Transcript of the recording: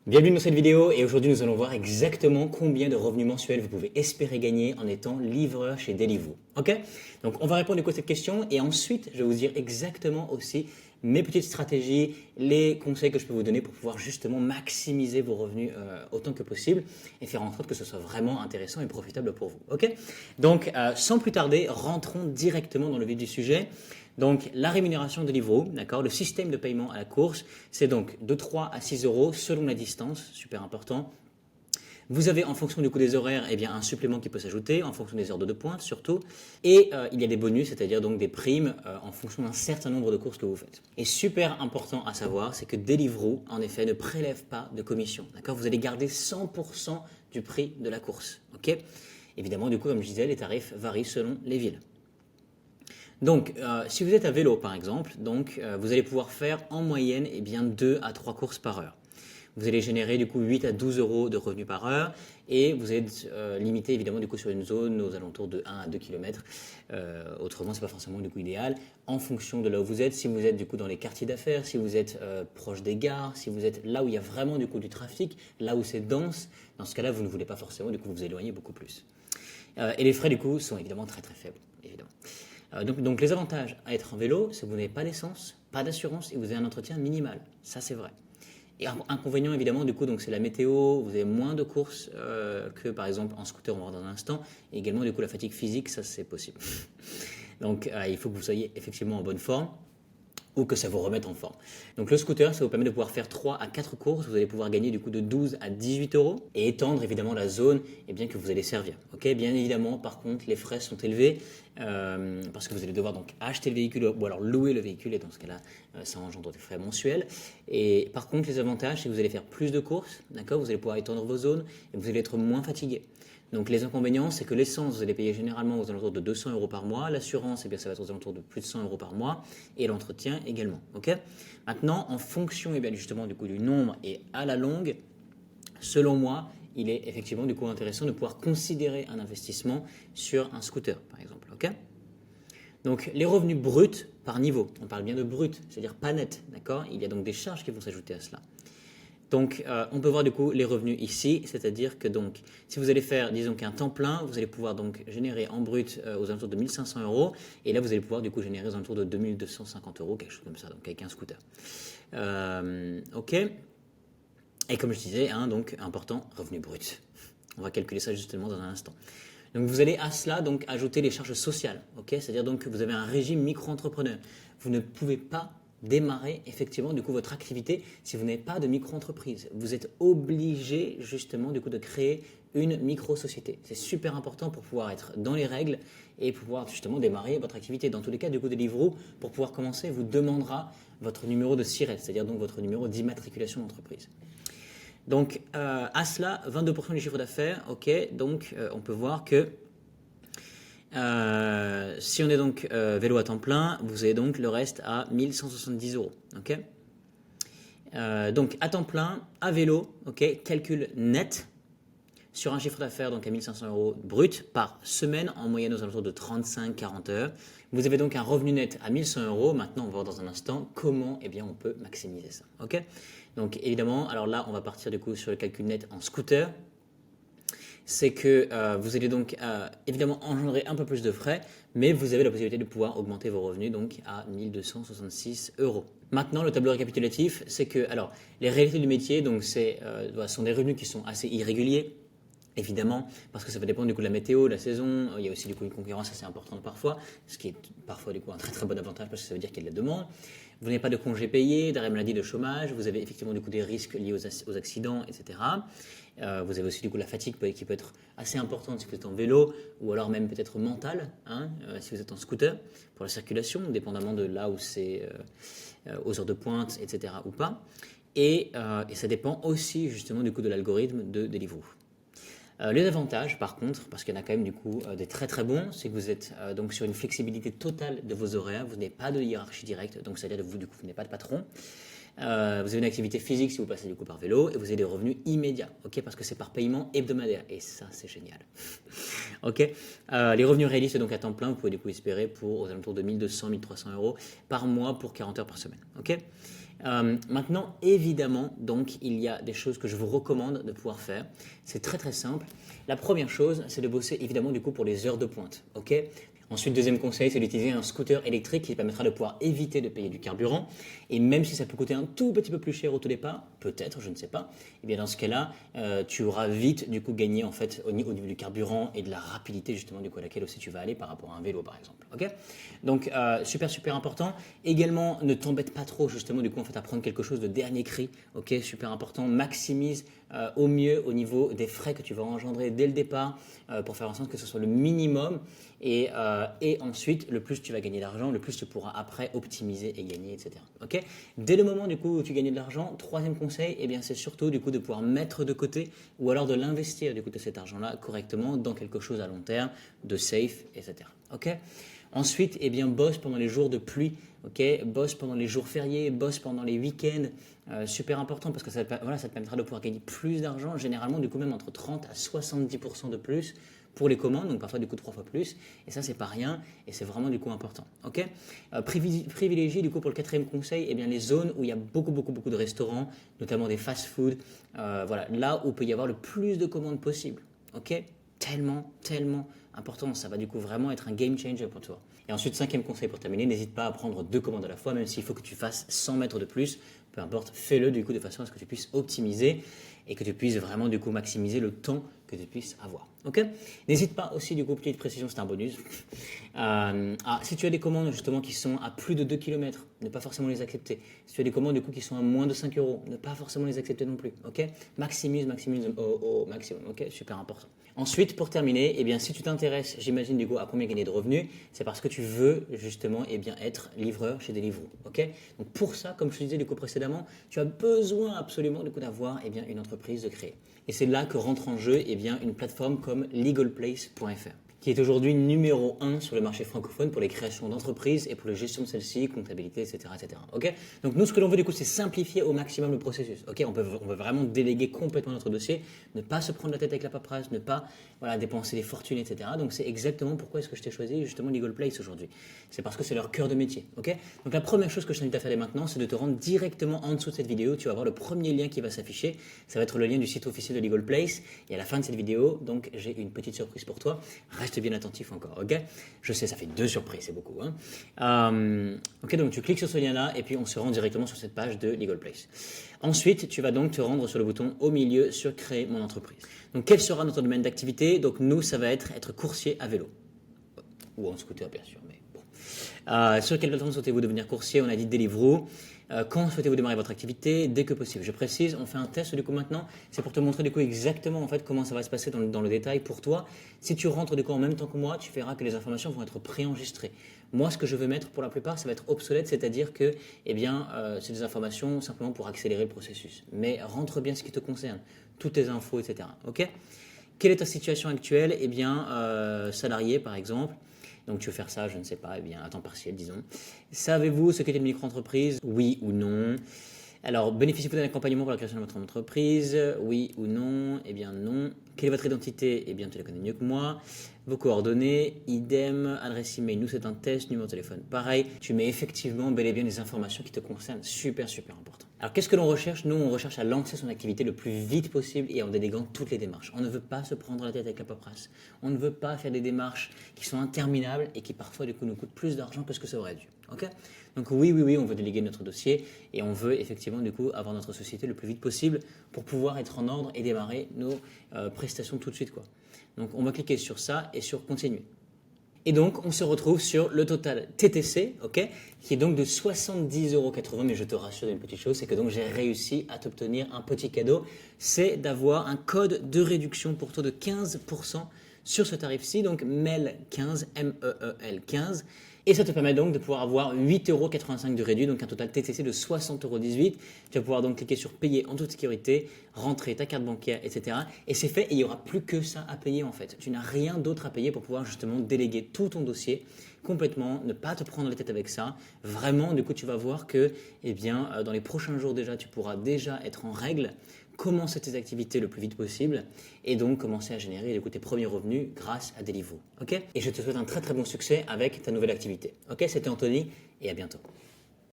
Bienvenue dans cette vidéo et aujourd'hui nous allons voir exactement combien de revenus mensuels vous pouvez espérer gagner en étant livreur chez Deliveroo. Ok? Donc on va répondre du coup à cette question et ensuite je vais vous dire exactement aussi mes petites stratégies, les conseils que je peux vous donner pour pouvoir justement maximiser vos revenus autant que possible et faire en sorte que ce soit vraiment intéressant et profitable pour vous. Ok? Donc sans plus tarder, rentrons directement dans le vif du sujet. Donc, la rémunération de Deliveroo, d'accord, le système de paiement à la course, c'est donc de 3 à 6 euros selon la distance, super important. Vous avez en fonction du coût des horaires eh bien, un supplément qui peut s'ajouter, en fonction des heures de pointe surtout. Et il y a des bonus, c'est-à-dire donc des primes en fonction d'un certain nombre de courses que vous faites. Et super important à savoir, c'est que Deliveroo, en effet, ne prélève pas de commission. D'accord, vous allez garder 100% du prix de la course. Ok. Évidemment, du coup, comme je disais, les tarifs varient selon les villes. Donc, si vous êtes à vélo par exemple, vous allez pouvoir faire en moyenne 2 à 3 courses par heure. Vous allez générer du coup 8 à 12 euros de revenus par heure et vous êtes limité évidemment du coup sur une zone aux alentours de 1 à 2 km. Autrement, c'est pas forcément du coup idéal en fonction de là où vous êtes. Si vous êtes du coup dans les quartiers d'affaires, si vous êtes proche des gares, si vous êtes là où il y a vraiment du coup du trafic, là où c'est dense, dans ce cas-là, vous ne voulez pas forcément du coup vous éloigner beaucoup plus. Et les frais du coup sont évidemment très très faibles, évidemment. Donc les avantages à être en vélo, c'est que vous n'avez pas d'essence, pas d'assurance et vous avez un entretien minimal. Ça, c'est vrai. Et inconvénient, évidemment, du coup, donc c'est la météo, vous avez moins de courses que, par exemple, en scooter, on va voir dans un instant. Et également, du coup, la fatigue physique, ça, c'est possible. Donc, il faut que vous soyez effectivement en bonne forme ou que ça vous remette en forme. Donc le scooter, ça vous permet de pouvoir faire 3 à 4 courses, vous allez pouvoir gagner du coup de 12 à 18 euros et étendre évidemment la zone que vous allez servir. Ok, bien évidemment, par contre, les frais sont élevés parce que vous allez devoir donc acheter le véhicule ou alors louer le véhicule et dans ce cas-là, ça engendre des frais mensuels. Et par contre, les avantages, c'est que vous allez faire plus de courses, d'accord, vous allez pouvoir étendre vos zones et vous allez être moins fatigué. Donc les inconvénients, c'est que l'essence, vous allez payer généralement aux alentours de 200 euros par mois. L'assurance, ça va être aux alentours de plus de 100 euros par mois. Et l'entretien également. Okay, maintenant, en fonction justement du coup du nombre et à la longue, selon moi, il est effectivement du coup intéressant de pouvoir considérer un investissement sur un scooter, par exemple. Okay, donc les revenus bruts par niveau, on parle bien de brut, c'est-à-dire pas net. D'accord, il y a donc des charges qui vont s'ajouter à cela. Donc, on peut voir du coup les revenus ici, c'est-à-dire que donc, si vous allez faire, disons qu'un temps plein, vous allez pouvoir donc générer en brut aux alentours de 1500 euros, et là vous allez pouvoir du coup générer aux alentours de 2250 euros, quelque chose comme ça, donc avec un scooter. Ok. Et comme je disais, donc important, revenu brut. On va calculer ça justement dans un instant. Donc vous allez à cela donc ajouter les charges sociales, ok, c'est-à-dire donc que vous avez un régime micro-entrepreneur. Vous ne pouvez pas démarrer effectivement du coup votre activité si vous n'avez pas de micro-entreprise. Vous êtes obligé justement du coup de créer une micro-société. C'est super important pour pouvoir être dans les règles et pouvoir justement démarrer votre activité. Dans tous les cas, du coup, Deliveroo, pour pouvoir commencer, vous demandera votre numéro de SIRET, c'est-à-dire donc votre numéro d'immatriculation d'entreprise. Donc, à cela, 22% du chiffre d'affaires, ok, donc on peut voir que si on est donc vélo à temps plein, vous avez donc le reste à 1170 euros, ok. Donc, à temps plein, à vélo, ok, calcul net, sur un chiffre d'affaires donc à 1500 euros brut par semaine, en moyenne aux alentours de 35-40 heures. Vous avez donc un revenu net à 1100 euros. Maintenant, on va voir dans un instant comment on peut maximiser ça. Ok, donc évidemment, alors là, on va partir du coup sur le calcul net en scooter. C'est que vous allez donc évidemment engendrer un peu plus de frais, mais vous avez la possibilité de pouvoir augmenter vos revenus donc à 1266 euros. Maintenant, le tableau récapitulatif, c'est que alors les réalités du métier donc sont des revenus qui sont assez irréguliers. Évidemment, parce que ça va dépendre du coup de la météo, de la saison. Il y a aussi du coup une concurrence assez importante parfois, ce qui est parfois du coup un très très bon avantage parce que ça veut dire qu'il y a de la demande. Vous n'avez pas de congés payés, d'arrêt maladie, de chômage. Vous avez effectivement du coup des risques liés aux accidents, etc. Vous avez aussi du coup la fatigue qui peut être assez importante si vous êtes en vélo ou alors même peut-être mentale si vous êtes en scooter pour la circulation, dépendamment de là où c'est aux heures de pointe, etc. ou pas. Et ça dépend aussi justement du coup de l'algorithme de Deliveroo. Les avantages, par contre, parce qu'il y en a quand même du coup des très très bons, c'est que vous êtes donc sur une flexibilité totale de vos horaires, vous n'avez pas de hiérarchie directe, donc c'est-à-dire que vous n'avez pas de patron. Vous avez une activité physique si vous passez du coup par vélo et vous avez des revenus immédiats, ok, parce que c'est par paiement hebdomadaire et ça c'est génial. Ok, les revenus réalistes donc à temps plein, vous pouvez du coup espérer pour aux alentours de 1200-1300 euros par mois pour 40 heures par semaine. Ok. Maintenant, évidemment, donc, il y a des choses que je vous recommande de pouvoir faire. C'est très très simple. La première chose, c'est de bosser évidemment du coup pour les heures de pointe. Ok. Ensuite, deuxième conseil, c'est d'utiliser un scooter électrique qui permettra de pouvoir éviter de payer du carburant. Et même si ça peut coûter un tout petit peu plus cher au tout départ, peut-être, je ne sais pas, et bien dans ce cas-là, tu auras vite du coup gagné en fait au niveau du carburant et de la rapidité justement du coup à laquelle aussi tu vas aller par rapport à un vélo par exemple. Ok. Donc super important. Également, ne t'embête pas trop justement du coup en fait à prendre quelque chose de dernier cri. Ok, super important. Maximise au mieux au niveau des frais que tu vas engendrer dès le départ pour faire en sorte que ce soit le minimum. Et ensuite, le plus tu vas gagner d'argent, le plus tu pourras après optimiser et gagner, etc. Ok. Dès le moment du coup où tu gagnes de l'argent, troisième conseil, eh bien c'est surtout du coup de pouvoir mettre de côté ou alors de l'investir du coup de cet argent-là correctement dans quelque chose à long terme, de safe, etc. Ok. Ensuite, eh bien bosse pendant les jours de pluie, ok. Bosse pendant les jours fériés, bosse pendant les week-ends. Super important parce que ça te permettra de pouvoir gagner plus d'argent, généralement du coup même entre 30 à 70% de plus pour les commandes, donc parfois du coup 3 fois plus, et ça c'est pas rien, et c'est vraiment du coup important. Ok. Privilégier du coup pour le quatrième conseil, eh bien les zones où il y a beaucoup de restaurants, notamment des fast-food, voilà, là où il peut y avoir le plus de commandes possible. Ok. Tellement important, ça va du coup vraiment être un game changer pour toi. Et ensuite, cinquième conseil pour terminer, n'hésite pas à prendre 2 commandes à la fois, même s'il faut que tu fasses 100 mètres de plus, peu importe, fais-le du coup de façon à ce que tu puisses optimiser et que tu puisses vraiment du coup maximiser le temps que tu puisses avoir. Ok. N'hésite pas aussi du coup, petite précision, c'est un bonus. Si tu as des commandes justement qui sont à plus de 2 km, ne pas forcément les accepter. Si tu as des commandes du coup qui sont à moins de 5 euros, ne pas forcément les accepter non plus. Ok. Maximise au maximum. Ok. Super important. Ensuite, pour terminer, eh bien, si tu t'intéresses, j'imagine du coup à combien gagner de revenus, c'est parce que tu veux justement eh bien, être livreur chez Deliveroo. Ok. Donc pour ça, comme je te disais du coup précédemment, tu as besoin absolument du coup d'avoir eh bien, une entreprise de créer. Et c'est là que rentre en jeu eh bien, une plateforme comme legalplace.fr, qui est aujourd'hui numéro 1 sur le marché francophone pour les créations d'entreprises et pour la gestion de celles-ci, comptabilité, etc. Ok. Donc nous, ce que l'on veut du coup, c'est simplifier au maximum le processus. Ok. On veut vraiment déléguer complètement notre dossier, ne pas se prendre la tête avec la paperasse, ne pas dépenser des fortunes, etc. Donc c'est exactement pourquoi est-ce que je t'ai choisi justement Legal Place aujourd'hui. C'est parce que c'est leur cœur de métier. Ok. Donc la première chose que je t'invite à faire dès maintenant, c'est de te rendre directement en dessous de cette vidéo. Tu vas voir le premier lien qui va s'afficher. Ça va être le lien du site officiel de Legal Place. Et à la fin de cette vidéo, donc j'ai une petite surprise pour toi. Reste bien attentif encore, ok. Je sais, ça fait 2 surprises, c'est beaucoup. Ok, donc tu cliques sur ce lien-là et puis on se rend directement sur cette page de Legal Place. Ensuite, tu vas donc te rendre sur le bouton au milieu sur Créer mon entreprise. Donc quel sera notre domaine d'activité? Donc nous, ça va être coursier à vélo. Ou en scooter, bien sûr, mais bon. Sur quelle plateforme souhaitez-vous devenir coursier? On a dit Deliveroo. Quand souhaitez-vous démarrer votre activité? Dès que possible. Je précise, on fait un test du coup maintenant. C'est pour te montrer du coup exactement en fait comment ça va se passer dans le détail pour toi. Si tu rentres du coup en même temps que moi, tu verras que les informations vont être préenregistrées. Moi, ce que je veux mettre pour la plupart, ça va être obsolète, c'est-à-dire que, eh bien, c'est des informations simplement pour accélérer le processus. Mais rentre bien ce qui te concerne, toutes tes infos, etc. Ok? Quelle est ta situation actuelle? Eh bien, salarié par exemple. Donc tu veux faire ça, je ne sais pas, eh bien à temps partiel disons. Savez-vous ce qu'est une micro-entreprise? Oui ou non? Alors, bénéficiez-vous d'un accompagnement pour la création de votre entreprise? Oui ou non? Eh bien non. Quelle est votre identité? Eh bien tu la connais mieux que moi. Vos coordonnées, idem, adresse email, nous c'est un test, numéro de téléphone, pareil. Tu mets effectivement bel et bien des informations qui te concernent, super important. Alors qu'est-ce que l'on recherche? Nous on recherche à lancer son activité le plus vite possible et en déléguant toutes les démarches. On ne veut pas se prendre la tête avec la paperasse. On ne veut pas faire des démarches qui sont interminables et qui parfois du coup nous coûtent plus d'argent que ce que ça aurait dû. Ok. Donc oui, on veut déléguer notre dossier et on veut effectivement du coup avoir notre société le plus vite possible pour pouvoir être en ordre et démarrer nos prestations tout de suite, quoi. Donc on va cliquer sur ça et sur continuer. Et donc on se retrouve sur le total TTC, ok, qui est donc de 70,80 €. Mais je te rassure d'une petite chose, c'est que donc j'ai réussi à t'obtenir un petit cadeau, c'est d'avoir un code de réduction pour toi de 15% sur ce tarif-ci, donc MEL15, MEEL 15. Et ça te permet donc de pouvoir avoir 8,85 € de réduit, donc un total TTC de 60,18 €. Tu vas pouvoir donc cliquer sur payer en toute sécurité, rentrer ta carte bancaire, etc. Et c'est fait et il n'y aura plus que ça à payer en fait. Tu n'as rien d'autre à payer pour pouvoir justement déléguer tout ton dossier complètement, ne pas te prendre la tête avec ça. Vraiment, du coup, tu vas voir que eh bien, dans les prochains jours déjà, tu pourras déjà être en règle, commencer tes activités le plus vite possible et donc commencer à générer du coup, tes premiers revenus grâce à Deliveroo. Ok. Et je te souhaite un très bon succès avec ta nouvelle activité. Ok, c'était Anthony et à bientôt.